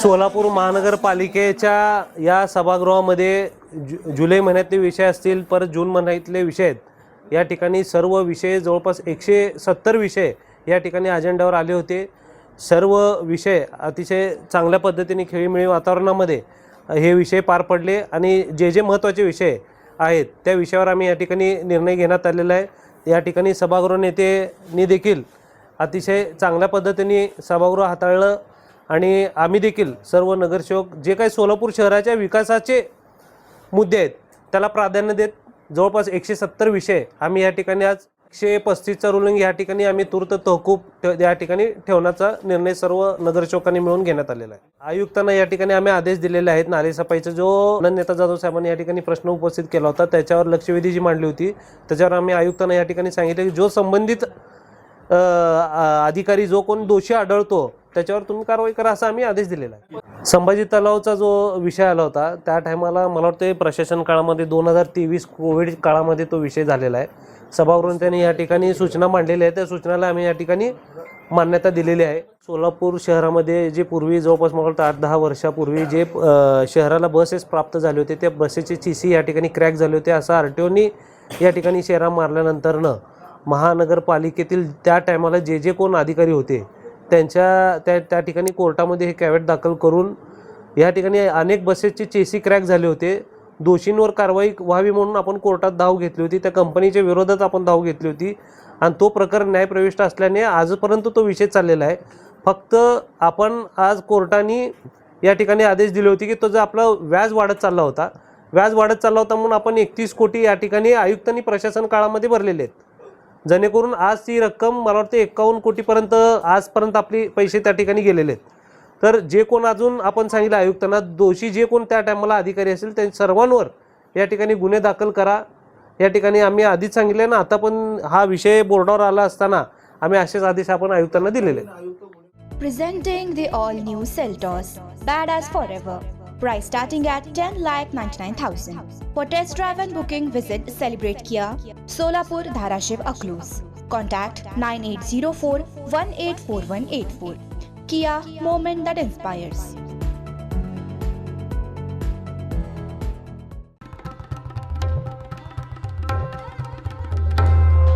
सोलापूर महानगरपालिकेच्या या सभागृहामध्ये जुलै महिन्यातले विषय असतील, परत जून महिन्यातले विषय आहेत। या ठिकाणी सर्व विषय जवळपास 170 विषय या ठिकाणी अजेंड्यावर आले होते। सर्व विषय अतिशय चांगल्या पद्धतीने खेळीमेळी वातावरणामध्ये हे विषय पार पडले आणि जे महत्त्वाचे विषय आहेत त्या विषयावर आम्ही या ठिकाणी निर्णय घेण्यात आलेला आहे। या ठिकाणी सभागृह नेत्यांनी देखील अतिशय चांगल्या पद्धतीने सभागृह हाताळलं आणि आम्ही देखील सर्व नगरसेवक जे काही सोलापूर शहराच्या विकासाचे मुद्दे आहेत त्याला प्राधान्य देत जवळपास 170 विषय आम्ही या ठिकाणी आज 135चा रुलिंग या ठिकाणी आम्ही तूर्त तहकूब या ठिकाणी ठेवण्याचा निर्णय सर्व नगरसेवकांनी मिळून घेण्यात आलेला आहे। आयुक्तांना या ठिकाणी आम्ही आदेश दिलेले आहेत। नालेसफाईचा जो नेता जाधव साहेबांनी या ठिकाणी प्रश्न उपस्थित केला होता त्याच्यावर लक्षवेधी जी मांडली होती त्याच्यावर आम्ही आयुक्तांना या ठिकाणी सांगितले की जो संबंधित अधिकारी जो कोण दोषी आढळतो त्याच्यावर तुम्ही कारवाई करा असा आम्ही आदेश दिलेला आहे। संभाजी तलावचा जो विषय आला होता त्या टायमाला मला वाटते प्रशासन काळामध्ये 2023 कोविड काळामध्ये तो विषय झालेला आहे। सभागृहाने त्यांनी या ठिकाणी सूचना मांडलेल्या आहेत, त्या सूचनाला आम्ही या ठिकाणी मान्यता दिलेली आहे। सोलापूर शहरामध्ये जे पूर्वी जवळपास मला वाटतं 8-10 वर्षापूर्वी जे शहराला बसेस प्राप्त झाले होते त्या बसेसचे चीसी या ठिकाणी क्रॅक झाले होते असं आरटीओनी या ठिकाणी शेरा मारल्यानंतरनं महानगरपालिकेतील त्या टायमाला जे कोण अधिकारी होते त्या ठिकाणी कोर्टामध्ये हे कॅवेट दाखल करून या ठिकाणी अनेक बसेसचे चेसी क्रॅक झाले होते। दोषींवर कारवाई व्हावी म्हणून आपण कोर्टात धाव घेतली होती, त्या कंपनीच्या विरोधात आपण धाव घेतली होती आणि तो प्रकरण न्यायप्रविष्ट असल्याने आजपर्यंत तो विषय चाललेला आहे। फक्त आपण आज कोर्टाने या ठिकाणी आदेश दिले होते की तो जो आपला व्याज वाढत चालला होता म्हणून आपण 31 कोटी या ठिकाणी आयुक्तांनी प्रशासन काळामध्ये भरलेले आहेत, जेणेकरून आज ती रक्कम मला वाटते 51 कोटीपर्यंत आजपर्यंत आपले पैसे त्या ठिकाणी गेलेले आहेत। तर जे कोण अजून आपण सांगितलं आयुक्तांना दोषी जे कोण त्या टायमाला अधिकारी असेल त्या सर्वांवर या ठिकाणी गुन्हे दाखल करा या ठिकाणी आम्ही आधीच सांगितले ना। आता पण हा विषय बोर्डावर आला असताना आम्ही असेच आदेश आपण आयुक्तांना दिलेले आहेत। Presenting the all new Seltos, badass forever. Price starting at 10,99,000. For test drive and booking, visit Celebrate Kia, Solapur, Dharashiv, Aklus. Contact 9804 184184. Kia, moment that inspires.